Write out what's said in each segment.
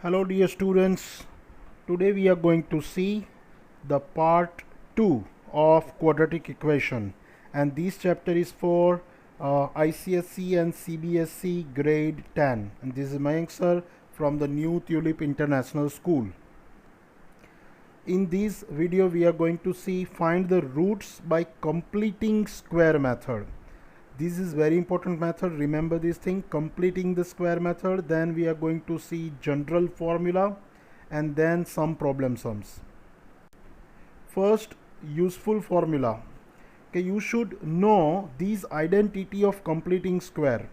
Hello dear students, today we are going to see the part 2 of quadratic equation, and this chapter is for ICSE and CBSE grade 10, and this is Mayank sir from the New Tulip International School. In this video we are going to see find the roots by completing square method. This is very important method. Remember this thing, completing the square method. Then we are going to see general formula and then some problem sums. First, useful formula. Okay, you should know these identity of completing square.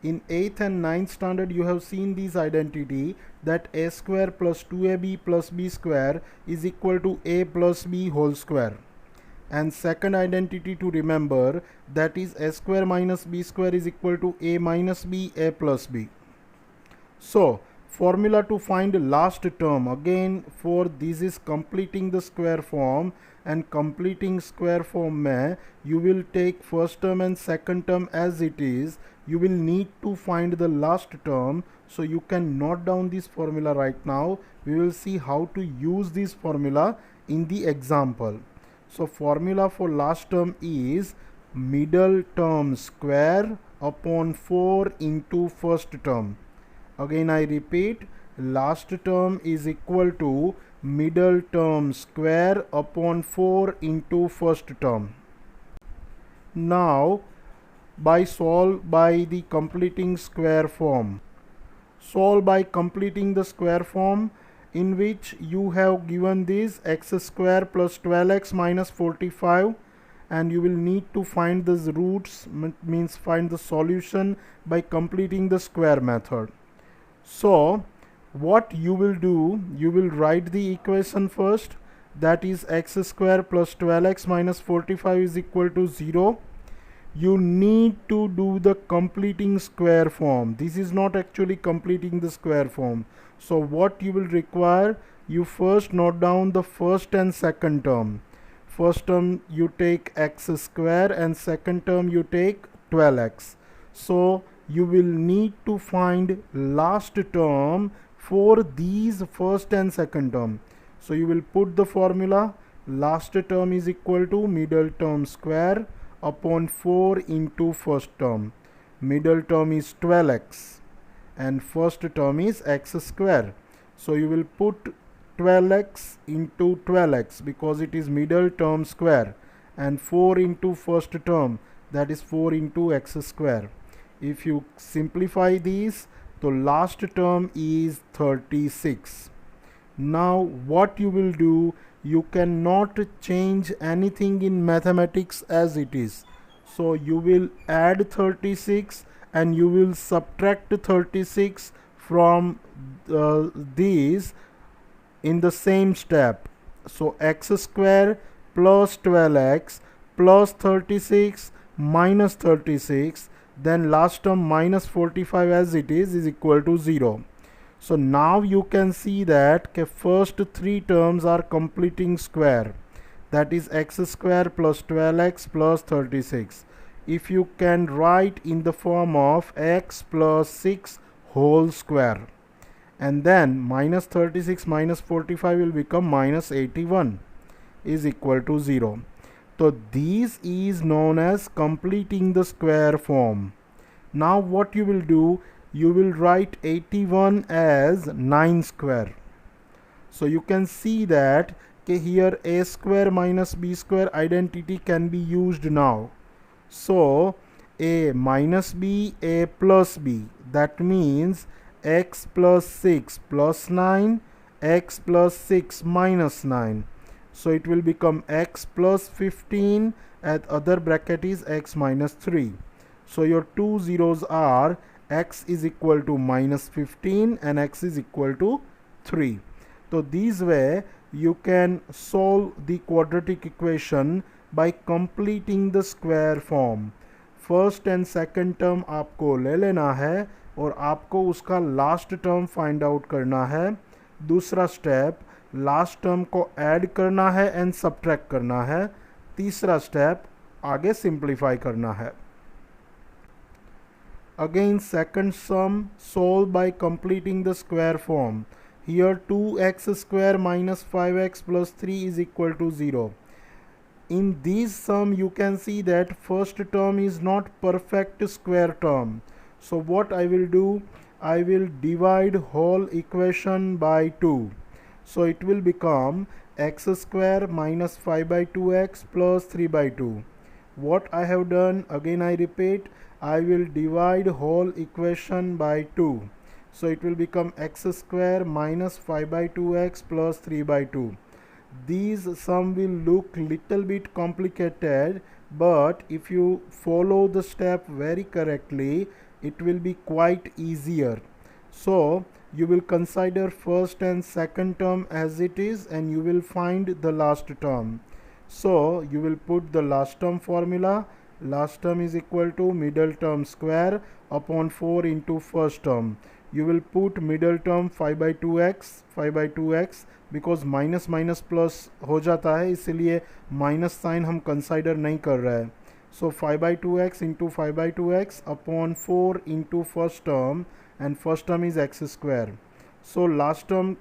In 8th and 9th standard you have seen this identity that a square plus 2ab plus b square is equal to a plus b whole square. And second identity to remember, that is a square minus b square is equal to a minus b, a plus b. So formula to find last term, again for this is completing the square form, and completing square form mein you will take first term and second term as it is. You will need to find the last term, so you can note down this formula right now. We will see how to use this formula in the example. So formula for last term is middle term square upon 4 into first term. Again I repeat, last term is equal to middle term square upon 4 into first term. Now solve by the completing square form. Solve by completing the square form, in which you have given this x square plus 12x minus 45, and you will need to find the roots, means find the solution by completing the square method. So what you will do, you will write the equation first, that is x square plus 12x minus 45 is equal to 0. You need to do the completing square form. This is not actually completing the square form. So what you will require, you first note down the first and second term. First term you take x square and second term you take 12x. So you will need to find last term for these first and second term. So you will put the formula, last term is equal to middle term square upon 4 into first term. Middle term is 12x and first term is x square. So you will put 12x into 12x because it is middle term square, and 4 into first term, that is 4 into x square. If you simplify these, the last term is 36. Now what you will do, you cannot change anything in mathematics as it is. So you will add 36 and you will subtract 36 from these in the same step. So x square plus 12x plus 36 minus 36, then last term minus 45 as it is equal to 0. So now you can see that first three terms are completing square, that is x square plus 12x plus 36. If you can write in the form of x plus 6 whole square, and then minus 36 minus 45 will become minus 81 is equal to 0. So this is known as completing the square form. Now what you will do, you will write 81 as 9 square. So you can see that here a square minus b square identity can be used now. So a minus b, a plus b, that means x plus 6 plus 9, x plus 6 minus 9. So it will become x plus 15, at other bracket is x minus 3. So your two zeros are x is equal to minus 15 and x is equal to 3. So this way you can solve the quadratic equation by completing the square form. First and second term आपको ले लेना है और आपको उसका last term find out करना है. दूसरा स्टेप, लास्ट टर्म को ऐड करना है एंड सब्ट्रैक्ट करना है. तीसरा स्टेप, आगे सिंप्लीफाई करना है. Again, second sum, solve by completing the square form. Here 2x square minus 5x plus 3 is equal to 0. In this sum you can see that first term is not perfect square term. So what I will do, I will divide whole equation by 2. So it will become x square minus 5 by 2x plus 3 by 2. What I have done, again I repeat, I will divide whole equation by 2. So it will become x square minus 5 by 2x plus 3 by 2. These sum will look little bit complicated, but if you follow the step very correctly, it will be quite easier. So you will consider first and second term as it is, and you will find the last term. So you will put the last term formula. Last term is equal to middle term square upon 4 into first term. You will put middle term 5 by 2x because minus minus plus हो जाता है, इसलिए minus sign हम consider नहीं कर रहे हैं. So 5 by 2x into 5 by 2x upon 4 into first term, and first term is x square. So last term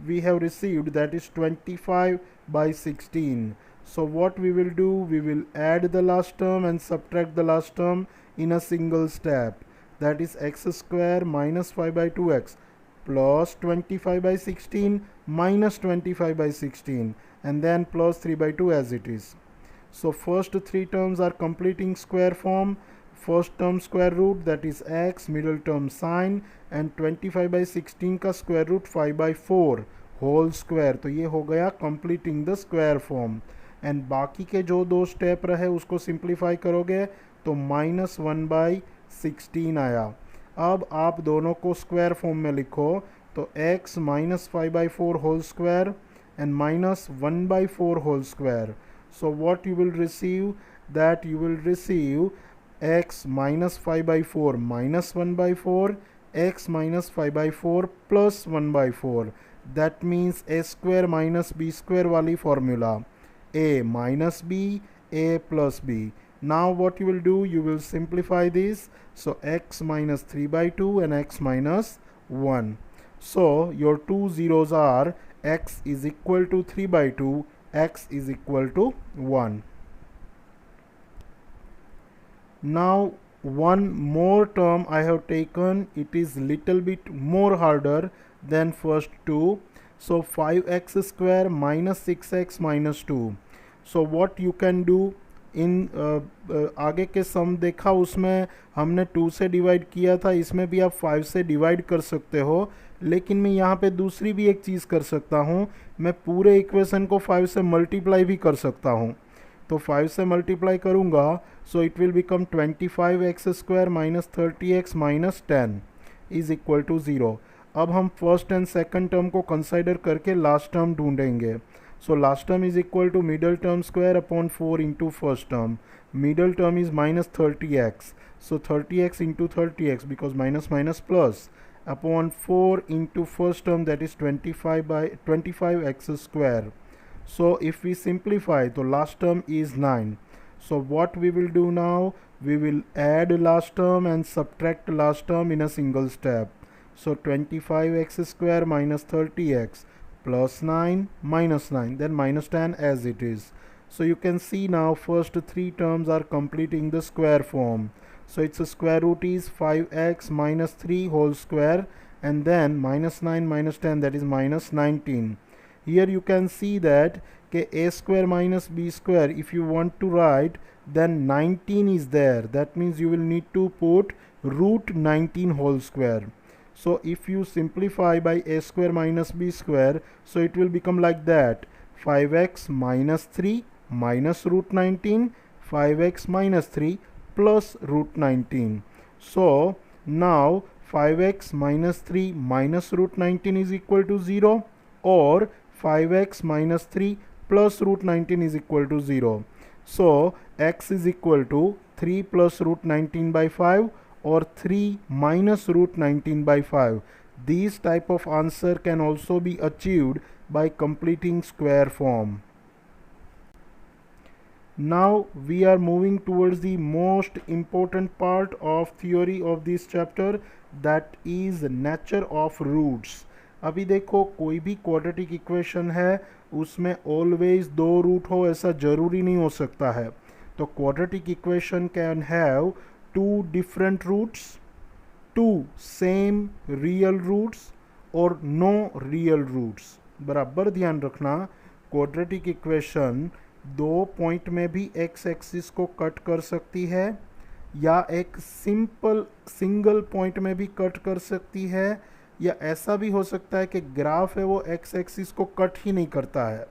we have received, that is 25 by 16. So what we will do, we will add the last term and subtract the last term in a single step. That is x square minus 5 by 2x plus 25 by 16 minus 25 by 16, and then plus 3 by 2 as it is. So first three terms are completing square form. First term square root, that is x, middle term sine, and 25 by 16 का square root 5 by 4 whole square. तो ये हो गया completing the square form. And बाकी के जो दो step रहे उसको सिंप्लीफाई करोगे तो माइनस 1 बाई 16 आया. अब आप दोनों को स्क्वायर फॉर्म में लिखो तो x minus 5 by 4 whole square and minus 1 by 4 whole square. So what you will receive, that you will receive x minus 5 by 4 minus 1 by 4, x minus 5 by 4 plus 1 by 4. That means a square minus b square wali formula. A minus b, a plus b. Now what you will do, you will simplify this. So x minus 3 by 2 and x minus 1. So your two zeros are x is equal to 3 by 2, x is equal to 1. Now one more term I have taken, it is little bit more harder than first two. So 5x square minus 6x minus 2. So what you can do, इन आगे के सम देखा उसमें हमने 2 से divide किया था, इसमें भी आप 5 से डिवाइड कर सकते हो, लेकिन मैं यहाँ पे दूसरी भी एक चीज़ कर सकता हूँ, मैं पूरे इक्वेशन को 5 से मल्टीप्लाई भी कर सकता हूँ. तो 5 से मल्टीप्लाई करूँगा so it will become 25x square minus 30x minus 10 is equal to 0. अब हम फर्स्ट एंड सेकंड टर्म को कंसिडर करके लास्ट टर्म ढूंढेंगे. So last term is equal to middle term square upon 4 into first term. Middle term is minus 30x, so 30x into 30x because minus minus plus upon 4 into first term, that is 25x square. So if we simplify, the last term is 9. So what we will do now, we will add last term and subtract last term in a single step. So 25x square minus 30x plus 9 minus 9, then minus 10 as it is. So you can see now first three terms are completing the square form. So its square root is 5x minus 3 whole square, and then minus 9 minus 10, that is minus 19. Here you can see that a square minus b square, if you want to write, then 19 is there. That means you will need to put root 19 whole square. So if you simplify by a square minus b square, so it will become like that: 5x minus 3 minus root 19, 5x minus 3 plus root 19. So now 5x minus 3 minus root 19 is equal to 0, or 5x minus 3 plus root 19 is equal to 0. So x is equal to 3 plus root 19 by 5 or 3 minus root 19 by 5. These type of answer can also be achieved by completing square form. Now we are moving towards the most important part of theory of this chapter, that is nature of roots. अभी देखो कोई भी quadratic equation है उसमें always दो root हो ऐसा जरूरी नहीं हो सकता है. तो quadratic equation can have two different roots, two same real roots और नो रियल रूट्स. बराबर ध्यान रखना, क्वाड्रेटिक इक्वेशन दो पॉइंट में भी एक्स एक्सिस को कट कर सकती है या एक सिंगल पॉइंट में भी कट कर सकती है, या ऐसा भी हो सकता है कि ग्राफ है वो एक्स एक्सिस को कट ही नहीं करता है.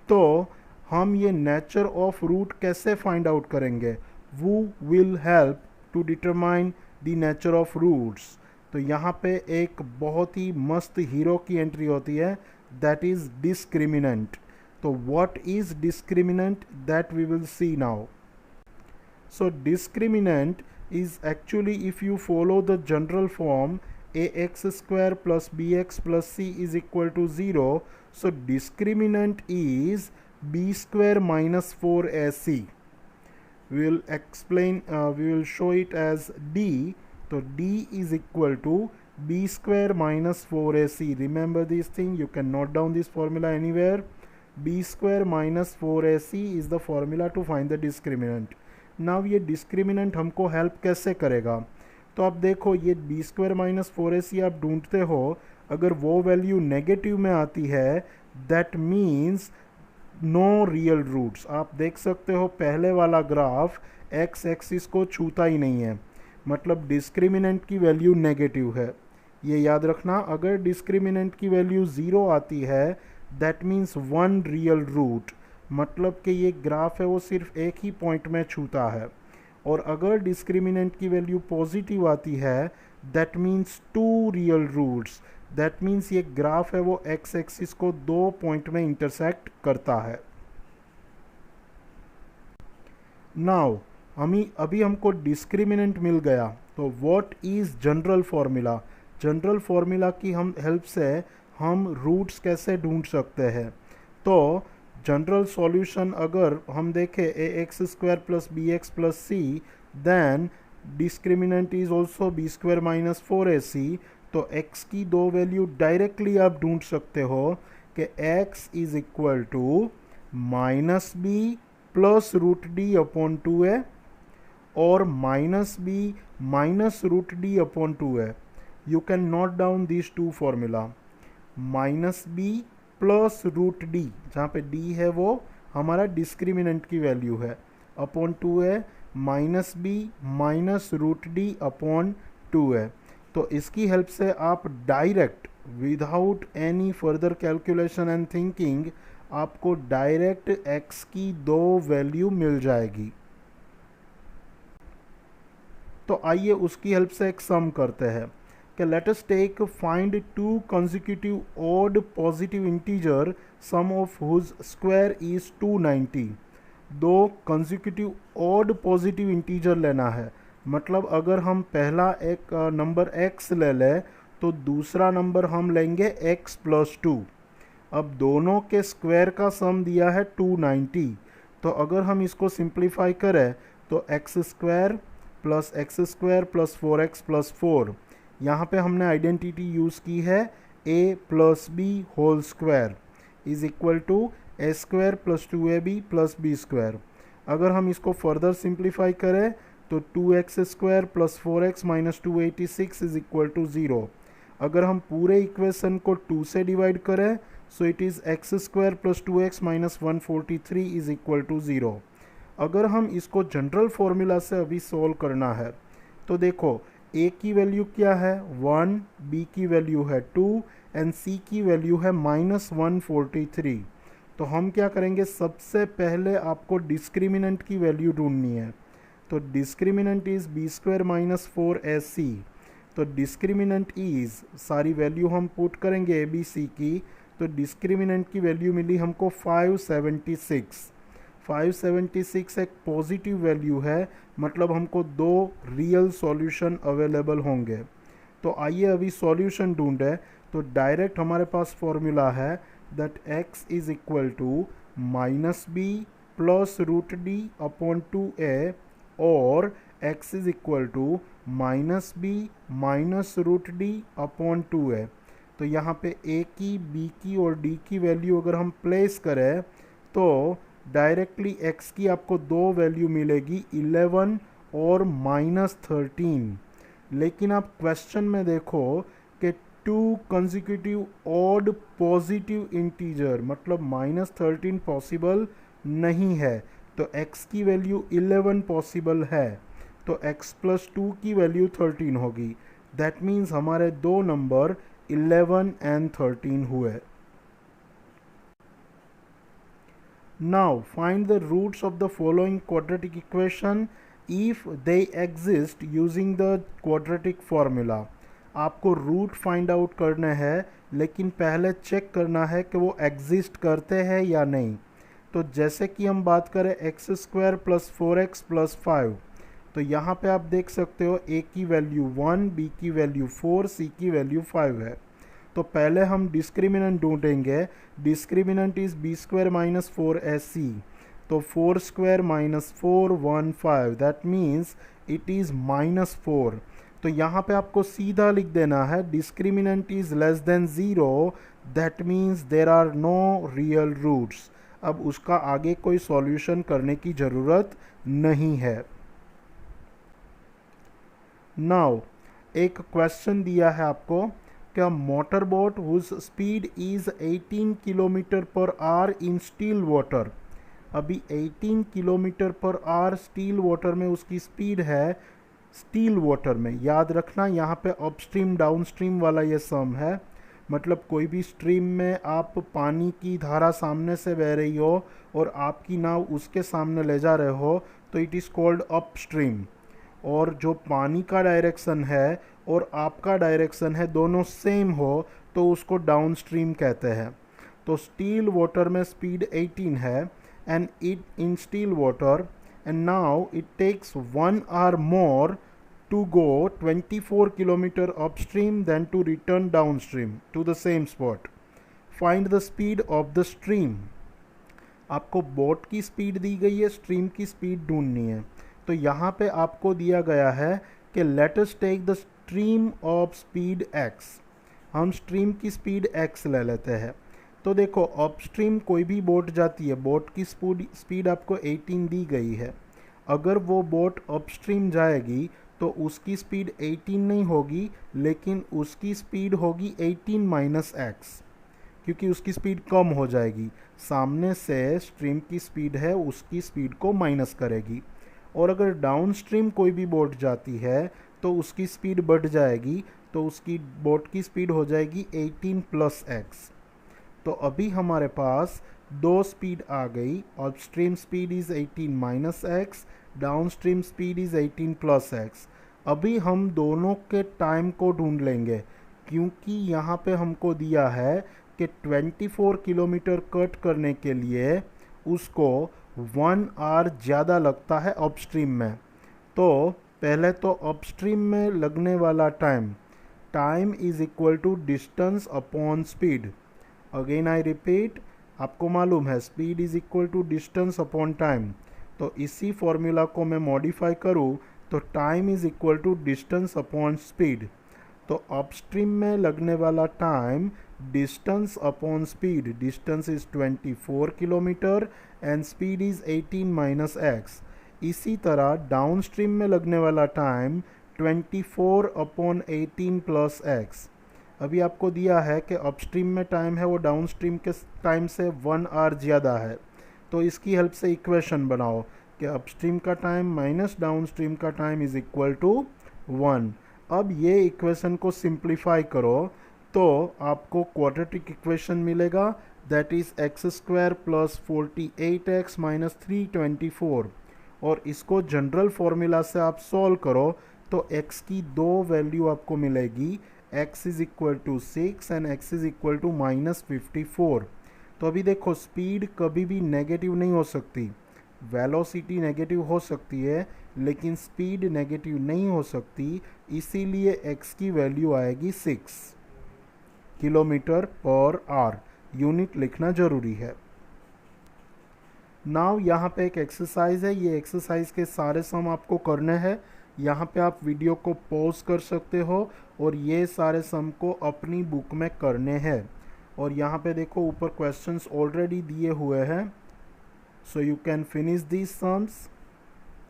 तो हम ये नेचर ऑफ रूट कैसे फाइंड आउट करेंगे? वो will help to determine the nature of roots. तो यहाँ पे एक बहुत ही मस्त हीरो की एंट्री होती है, that is discriminant. So what is discriminant? That we will see now. So discriminant is actually, if you follow the general form, ax square plus bx plus c is equal to 0. So discriminant is b square minus 4ac. We will explain, we will show it as d. So d is equal to b square minus 4ac. Remember this thing, you can note down this formula anywhere. b square minus 4ac is the formula to find the discriminant. Now ये discriminant हमको help कैसे करेगा? तो आप देखो ये b square minus 4ac आप ढूंढते हो, अगर वो वैल्यू नेगेटिव में आती है that means no real roots. आप देख सकते हो पहले वाला ग्राफ x एक्सिस को छूता ही नहीं है, मतलब डिस्क्रिमिनेंट की वैल्यू नेगेटिव है. ये याद रखना, अगर डिस्क्रिमिनेंट की वैल्यू 0 आती है that means one real root, मतलब कि ये ग्राफ है वो सिर्फ एक ही पॉइंट में छूता है. और अगर डिस्क्रिमिनेंट की वैल्यू पॉजिटिव आती है that means two real roots, that means ये ग्राफ है वो एक्स एक्सिस को दो पॉइंट में इंटरसेक्ट करता है. नाउ अभी हमको डिस्क्रिमिनेंट मिल गया, तो what is general formula? General formula की हम हेल्प से हम रूट्स कैसे ढूंढ सकते हैं? तो जनरल सॉल्यूशन अगर हम देखें A x square plus B x plus C, then discriminant is also B square minus 4ac. तो x की दो वैल्यू डायरेक्टली आप ढूंढ सकते हो कि x is equal to minus B plus root D upon 2a और minus B minus root D upon 2a. You can note down this two formula. Minus B plus root D, जहाँ पे D है वो हमारा discriminant की value है, upon 2a minus B minus root D upon 2a. तो इसकी help से आप direct without any further calculation and thinking आपको डायरेक्ट x की दो वैल्यू मिल जाएगी. तो आइए उसकी हेल्प से एक सम करते हैं कि let us take find two consecutive odd positive integer sum of whose square is 290. दो consecutive odd positive integer लेना है, मतलब अगर हम पहला एक नंबर x ले लें तो दूसरा नंबर हम लेंगे x प्लस 2. अब दोनों के स्क्वायर का सम दिया है 290, तो अगर हम इसको सिंप्लीफाई करें तो x square plus 4x plus 4. यहाँ पे हमने आइडेंटिटी यूज़ की है a plus b whole square is equal to a square plus 2ab plus b square. अगर हम इसको फर्दर सिंप्लीफाई करें तो 2x square plus 4x minus 286 is equal to 0. अगर हम पूरे इक्वेशन को 2 से डिवाइड करें so it is x square plus 2x minus 143 is equal to 0. अगर हम इसको जनरल फॉर्मूला से अभी सोल्व करना है तो देखो a की वैल्यू क्या है 1, b की वैल्यू है 2 एंड c की वैल्यू है माइनस 143. तो हम क्या करेंगे, सबसे पहले आपको डिस्क्रिमिनेंट की वैल्यू ढूंढनी है. तो discriminant is b square minus 4ac. तो डिस्क्रिमिनेंट इज, सारी वैल्यू हम पुट करेंगे ए बी सी की, तो डिस्क्रिमिनेंट की वैल्यू मिली हमको 576. 576 एक पॉजिटिव वैल्यू है, मतलब हमको दो रियल सॉल्यूशन अवेलेबल होंगे. तो आइए अभी सॉल्यूशन ढूंढें. तो डायरेक्ट हमारे पास फॉर्मूला है that x is equal to minus B plus root D upon 2a और x is equal to minus B minus root D upon 2a। तो यहाँ पे a की, b की और d की वैल्यू अगर हम प्लेस करें तो डायरेक्टली x की आपको दो वैल्यू मिलेगी 11 और -13। लेकिन आप क्वेश्चन में देखो कि to consecutive odd positive integer मतलब -13 पॉसिबल नहीं है, तो x की वैल्यू 11 पॉसिबल है, तो x प्लस 2 की वैल्यू 13 होगी। दैट मीन्स हमारे दो नंबर 11 एंड 13 हुए। Now find the roots of the following quadratic equation if they exist using the quadratic formula. आपको रूट फाइंड आउट करना है, लेकिन पहले चेक करना है कि वो एग्जिस्ट करते हैं या नहीं। तो जैसे कि हम बात करें x square plus 4x plus 5, तो यहाँ पे आप देख सकते हो a की वैल्यू 1, b की वैल्यू 4, c की वैल्यू 5 है। तो पहले हम डिस्क्रिमिनेंट ढूंढेंगे। Discriminant is b square minus 4ac, तो 4 square minus 4 1 5, that means it is -4। तो यहाँ पे आपको सीधा लिख देना है discriminant is less than 0, that means there are no real roots. अब उसका आगे कोई सॉल्यूशन करने की ज़रूरत नहीं है। नाउ एक क्वेश्चन दिया है आपको कि motor boat whose speed is 18 kilometre per hour in still water. अभी 18 kilometre per our still water में उसकी स्पीड है। स्टिल वाटर में याद रखना यहाँ पे अपस्ट्रीम डाउनस्ट्रीम वाला ये सम है, मतलब कोई भी स्ट्रीम में आप पानी की धारा सामने से बह रही हो और आपकी नाव उसके सामने ले जा रहे हो तो इट इज़ कॉल्ड अपस्ट्रीम। और जो पानी का डायरेक्शन है और आपका डायरेक्शन है दोनों सेम हो तो उसको डाउनस्ट्रीम कहते हैं। तो स्टील वाटर में स्पीड 18 है and it in still water and now it takes 1 hour more to go 24 kilometer upstream than to return downstream to the same spot. Find the speed of the stream. आपको boat की speed दी गई है, stream की speed ढूंढनी है। तो यहाँ पे आपको दिया गया है कि let us take the stream of speed x। हम स्ट्रीम की स्पीड x ले लेते हैं। तो देखो अपस्ट्रीम कोई भी बोट जाती है, बोट की स्पीड आपको 18 दी गई है। अगर वो बोट अपस्ट्रीम जाएगी तो उसकी स्पीड 18 नहीं होगी, लेकिन उसकी स्पीड होगी 18 माइनस x, क्योंकि उसकी स्पीड कम हो जाएगी। सामने से स्ट्रीम की स्पीड है उसकी स्पीड को माइनस करेगी। और अगर डाउन स्ट्रीम कोई भी बोट जाती है तो उसकी स्पीड बढ़ जाएगी, तो उसकी बोट की स्पीड हो जाएगी 18 प्लस x। तो अभी हमारे पास दो स्पीड आ गई। Upstream speed is 18 minus x, downstream speed is 18 plus x. अभी हम दोनों के टाइम को ढूंढ लेंगे, क्योंकि यहाँ पे हमको दिया है कि 24 किलोमीटर कट करने के लिए उसको 1 आवर ज़्यादा लगता है अपस्ट्रीम में। तो पहले तो अपस्ट्रीम में लगने वाला time is equal to distance upon speed. Again I repeat, आपको मालूम है speed is equal to distance upon time. तो इसी फॉर्मूला को मैं मॉडिफाई करूँ तो time is equal to distance upon speed. तो अपस्ट्रीम में लगने वाला time distance upon speed, distance is 24 kilometre and speed is 18 minus x. इसी तरह डाउनस्ट्रीम में लगने वाला टाइम 24 अपॉन 18 प्लस एक्स। अभी आपको दिया है कि अपस्ट्रीम में टाइम है वो डाउनस्ट्रीम के टाइम से 1 आवर ज़्यादा है। तो इसकी हेल्प से इक्वेशन बनाओ कि अपस्ट्रीम का टाइम माइनस डाउनस्ट्रीम का टाइम इज़ इक्वल टू 1। अब ये इक्वेशन को सिंप्लीफाई करो तो आपको क्वाड्रेटिक इक्वेशन मिलेगा, that is x square plus 48x minus 324। और इसको जनरल फार्मूला से आप सॉल्व करो तो x की दो वैल्यू आपको मिलेगी, x is equal to 6 and x is equal to -54। तो अभी देखो स्पीड कभी भी नेगेटिव नहीं हो सकती, वेलोसिटी नेगेटिव हो सकती है लेकिन स्पीड नेगेटिव नहीं हो सकती, इसीलिए x की वैल्यू आएगी 6 किलोमीटर पर आवर। यूनिट लिखना जरूरी है। नाउ यहाँ पे एक एक्सरसाइज है, ये एक्सरसाइज के सारे सम आपको करने हैं। यहाँ पे आप वीडियो को पॉज कर सकते हो और ये सारे सम को अपनी बुक में करने हैं। और यहाँ पे देखो ऊपर क्वेश्चंस ऑलरेडी दिए हुए हैं, so you can finish these sums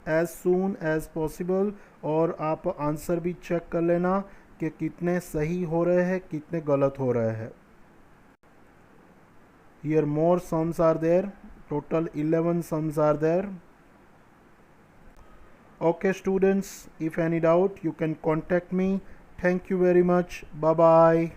as soon as possible. और आप आंसर भी चेक कर लेना कि कितने सही हो रहे हैं, कितने गलत हो रहे हैं। Here more sums are there, total 11 sums are there. Okay students, if any doubt you can contact me. Thank you very much. Bye bye.